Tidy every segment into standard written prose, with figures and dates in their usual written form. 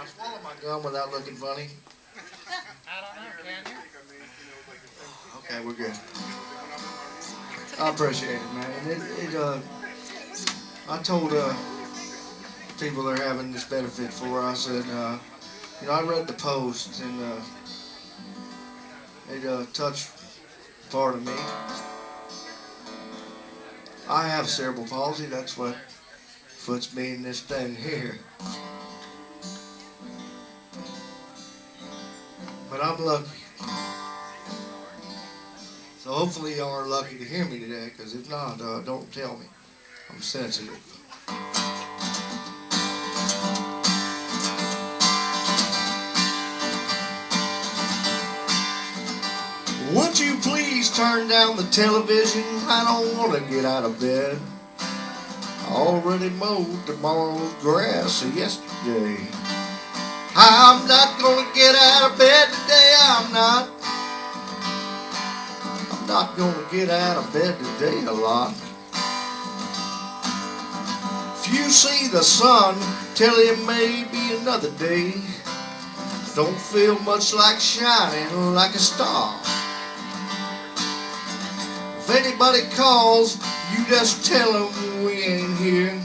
I swallow my gum without looking funny? I don't know, can you? Okay, we're good. I appreciate it, man. I told people they're having this benefit for. I said, I read the post and it touched part of me. I have cerebral palsy. That's what puts me in this thing here. But I'm lucky. So hopefully y'all are lucky to hear me today, because if not, don't tell me. I'm sensitive. Would you please turn down the television? I don't want to get out of bed. I already mowed tomorrow's grass yesterday. I'm not gonna get out of bed today, I'm not gonna get out of bed today a lot. If you see the sun, tell him maybe another day. Don't feel much like shining like a star. If anybody calls, you just tell them we ain't here.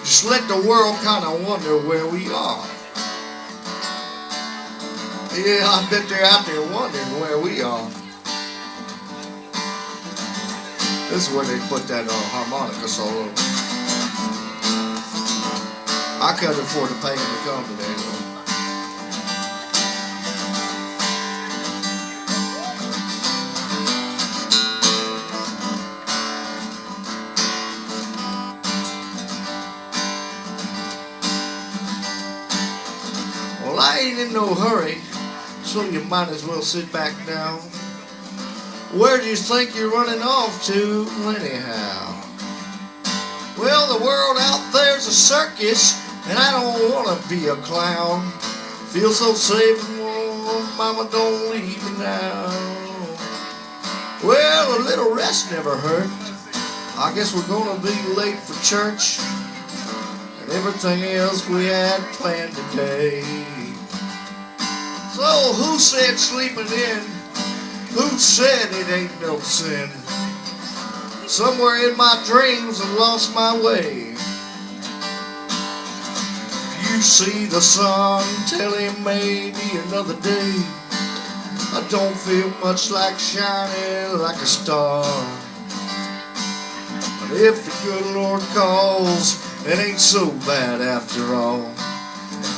Just let the world kind of wonder where we are. Yeah, I bet they're out there wondering where we are. This is where they put that harmonica solo. I couldn't afford to pay him to come today, though. Well, I ain't in no hurry, so you might as well sit back down. Where do you think you're running off to anyhow? Well, the world out there's a circus, and I don't want to be a clown. Feel so safe and warm, mama, don't leave me now. Well, a little rest never hurt. I guess we're gonna be late for church and everything else we had planned today. So who said sleeping in? Who said it ain't no sin? Somewhere in my dreams I lost my way. If you see the sun, tell him maybe another day. I don't feel much like shining like a star. But if the good Lord calls, it ain't so bad after all.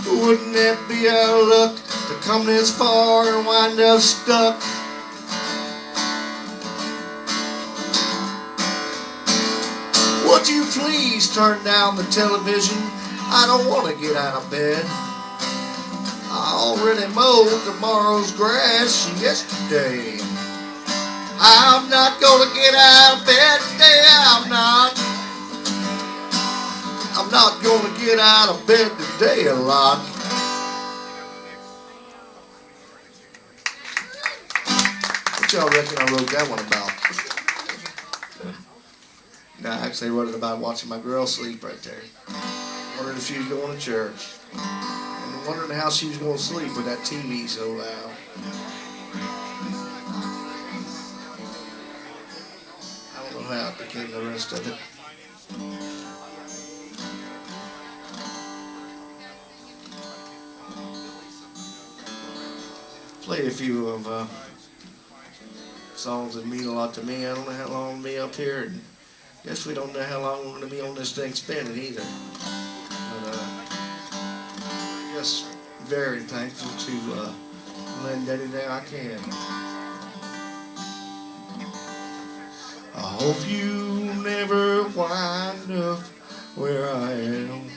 Wouldn't that be our luck to come this far and wind up stuck? Would you please turn down the television? I don't want to get out of bed. I already mowed tomorrow's grass yesterday. I'm not gonna get out of bed today, I'm not gonna get out of bed today a lot. What y'all reckon I wrote that one about? No, actually I wrote it about watching my girl sleep right there. Wondering if she was going to church. And wondering how she was going to sleep with that TV so loud. I don't know how it became the rest of it. Played a few of songs that mean a lot to me. I don't know how long I'll be up here. And guess we don't know how long we're going to be on this thing spinning either. But I guess very thankful to lend anything I can. I hope you never wind up where I am.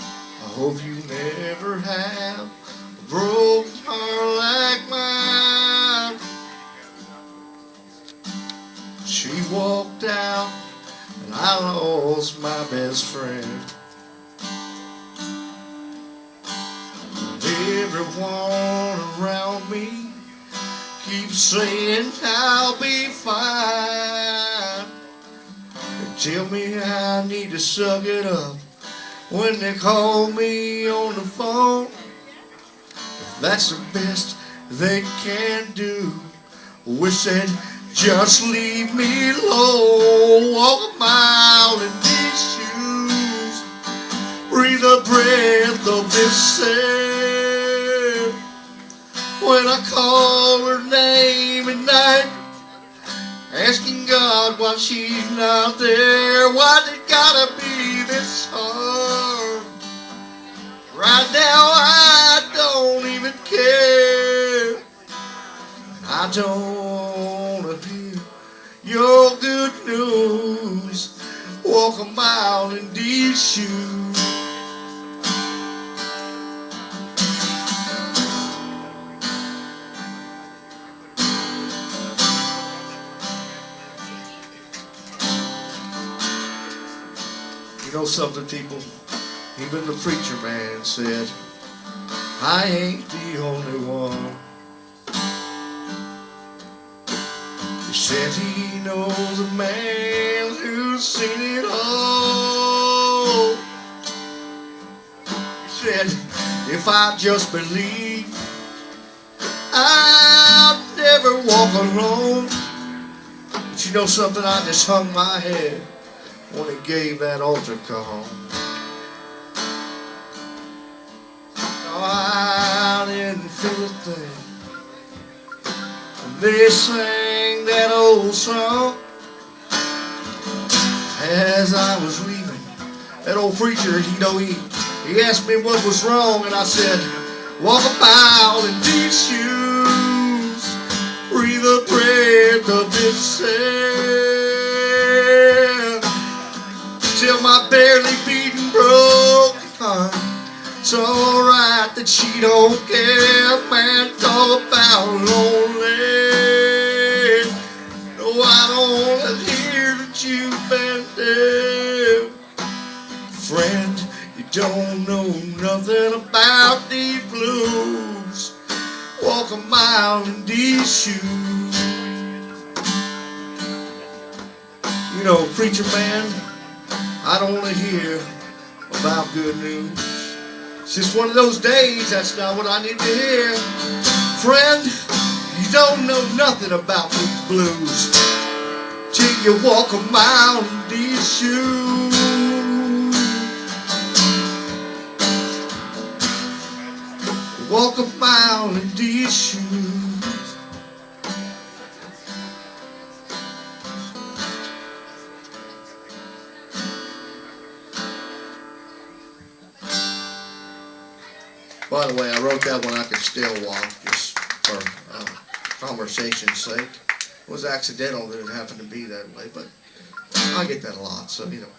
I hope you never have a broken heart like mine. She walked out and I lost my best friend. Everyone around me keeps saying I'll be fine. They tell me I need to suck it up when they call me on the phone. If that's the best they can do, wish they'd just leave me alone. Walk a mile in these shoes, breathe a breath of this air. When I call her name at night, asking God why she's not there. Why's it gotta be this hard? Right now I don't even care. I don't wanna hear your good news. Walk a mile in these shoes. You know something, people? Even the preacher man said, I ain't the only one. He said he knows a man who's seen it all. He said, if I just believe, I'll never walk alone. But you know something? I just hung my head when he gave that altar call. No, I didn't feel a thing. They sang that old song as I was leaving. That old preacher, you know, he asked me what was wrong, and I said, walk a mile in these shoes, breathe a breath of this air, till my barely beaten broken heart. It's alright that she don't care, man, talk about lonely. No, I don't wanna hear that you've been there. Friend, you don't know nothing about these blues. Walk a mile in these shoes. You know, preacher man, I don't want to hear about good news. It's just one of those days, that's not what I need to hear. Friend, you don't know nothing about these blues till you walk a mile in these shoes. Walk a mile in these shoes. By the way, I wrote that when I could still walk, just for conversation's sake. It was accidental that it happened to be that way, but I get that a lot, so you know.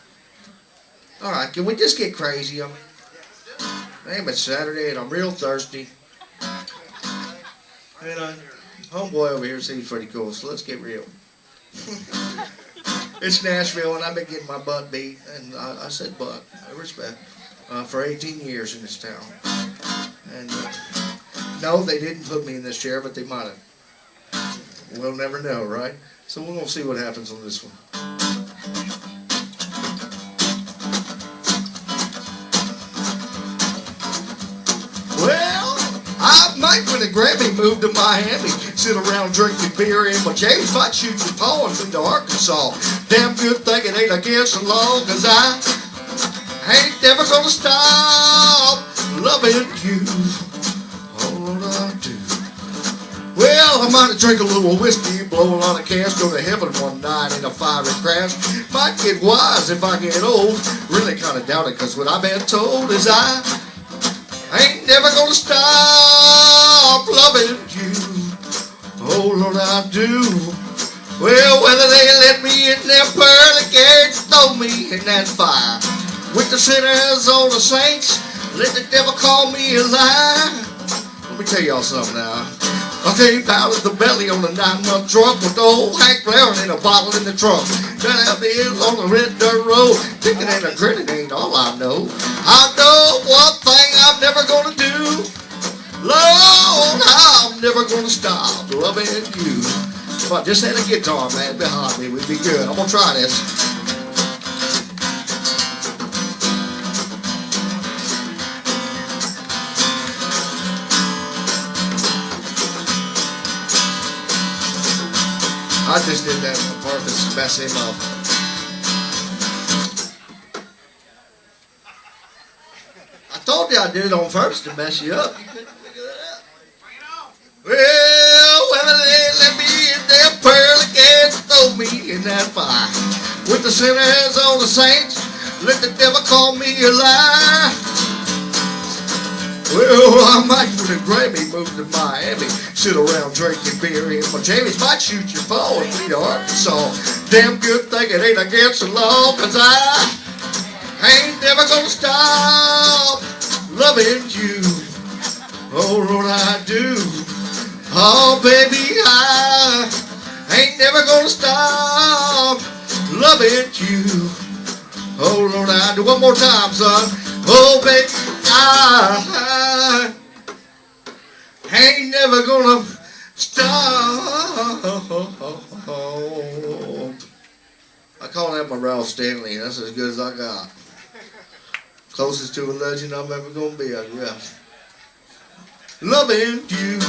All right, can we just get crazy? Damn, it's Saturday and I'm real thirsty. And homeboy over here seems pretty cool, so let's get real. It's Nashville and I've been getting my butt beat, and I said butt, I respect, for 18 years in this town. And no, they didn't put me in this chair, but they might have. We'll never know, right? So we're going to see what happens on this one. Well, I might when the Grammy moved to Miami, sit around drinking beer in my James might shoot some poems into Arkansas. Damn good thing it ain't against the law, 'cause I ain't never gonna stop loving you. Oh, Lord, I do. Well, I might drink a little whiskey, blow a lot of cash, go to heaven one night in a fiery crash. Might get wise if I get old. Really kind of doubt it, 'cause what I've been told is I ain't never gonna stop loving you. Oh, Lord, I do. Well, whether they let me in their pearly gates, throw me in that fire with the sinners or the saints, let the devil call me a liar. Let me tell y'all something now. I came out of the belly on a 9-month drunk with the old Hank blaring in a bottle in the trunk. Trying to help me in on the red dirt road. Thinking and a grinning ain't all I know. I know one thing I'm never gonna do. Lord, I'm never gonna stop loving you. If I just had a guitar, man, behind me, we'd be good. I'm gonna try this. I just did that on purpose to mess him up. I told you I did it on purpose to mess you up. You couldn't figure that out. Well, they let me in there, pearly gates, throw me in that fire. With the sinners on the saints, let the devil call me a liar. Well, I might win a Grammy, move to Miami, sit around drinking beer in my jammies, might shoot your bow and flee to Arkansas. Damn good thing it ain't against the law, 'cause I ain't never gonna stop loving you. Oh, Lord, I do. Oh, baby, I ain't never gonna stop loving you. Oh, Lord, I do. One more time, son. Oh, baby, I ain't never gonna stop. I call that my Ralph Stanley. That's as good as I got. Closest to a legend I'm ever gonna be, I guess. Loving you.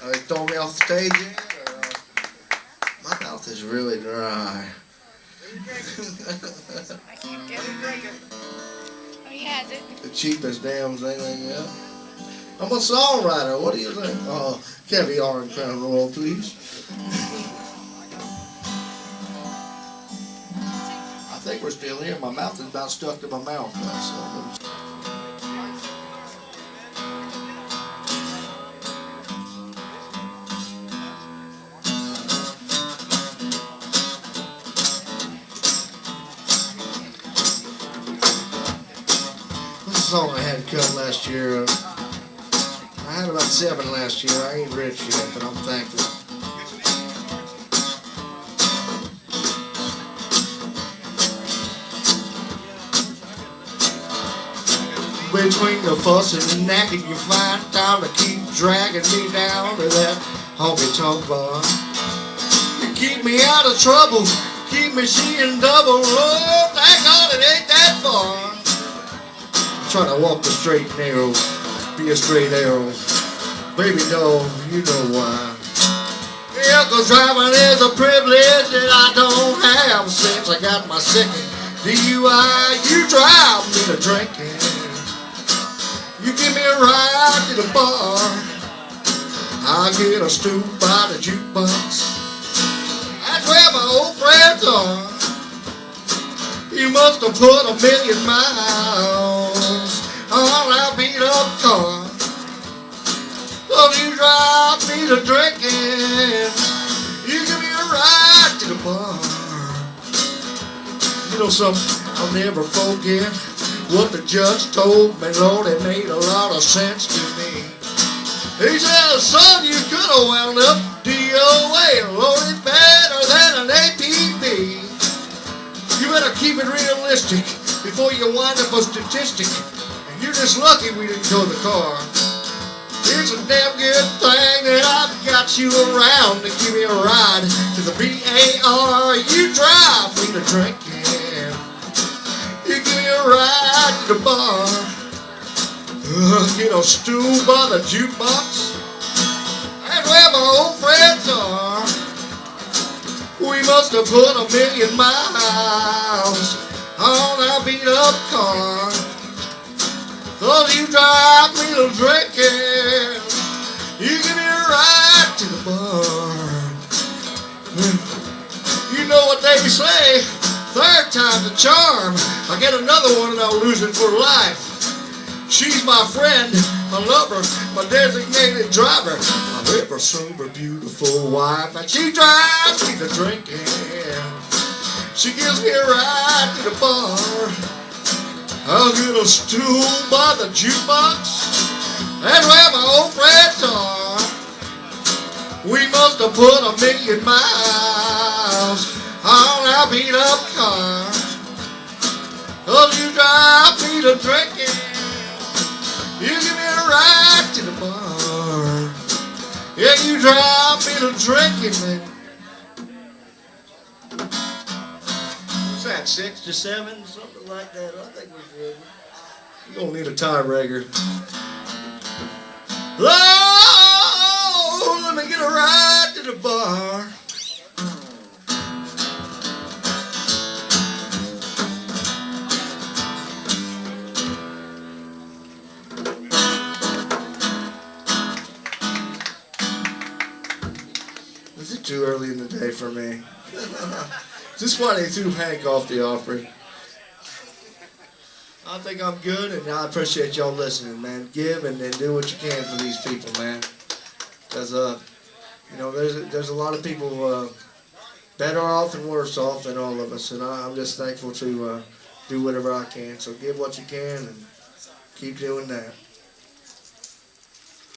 They throw me off the stage yet? My mouth is really dry. I keep getting drinking. Oh, he has it. The cheapest damn thing ever. I'm a songwriter. What do you think? Oh, caviar and crown roll, please. I think we're still here. My mouth is about stuck to my mouth. So. Song I had to come last year. I had about 7 last year. I ain't rich yet, but I'm thankful. Between the fuss and the nagging, you find time to keep dragging me down to that honky-tonk bar. You keep me out of trouble, keep me seeing double. Oh, thank God it ain't that far. Trying to walk the straight and narrow, be a straight arrow. Baby, no, you know why. Yeah, 'cause driving is a privilege that I don't have since I got my second DUI. You drive me to drinking. You give me a ride to the bar. I get a stool by the jukebox. That's where my old friends are. You must have put 1,000,000 miles on that beat up car. So you drive me to drinking. You give me a ride to the bar. You know something, I'll never forget what the judge told me. Lord, it made a lot of sense to me. He said, son, you could have wound up DOA. Lord, it's better than an APB. You better keep it realistic before you wind up a statistic. And you're just lucky we didn't tow the car. It's a damn good thing that I've got you around to give me a ride to the BAR. You drive me to drinking. You give me a ride to the bar. Get a stool by the jukebox. That's where my old friends are. We must have put 1,000,000 miles on that beat up car. So you drive me to drinking. You give me a ride to the bar. You know what they say, third time's a charm. I get another one and I'll lose it for life. She's my friend, my lover, my designated driver, my ever sober, beautiful wife. And she drives me to drinking. She gives me a ride to the bar. I'll get a stool by the jukebox. That's where my old friends are. We must have put 1,000,000 miles on our beat up car. 'Cause you drive me to drinking. You give me a ride to the bar. Yeah, you drive me to drinking, man. What's that? got 6 to 7, something like that. I think we're good. You're going to need a tiebreaker. Oh, let me get a ride to the bar. Is it too early in the day for me? Just why they threw Hank off the Opry. I think I'm good, and I appreciate y'all listening, man. Give and do what you can for these people, man. Because, you know, there's a lot of people better off and worse off than all of us, and I'm just thankful to do whatever I can. So give what you can and keep doing that.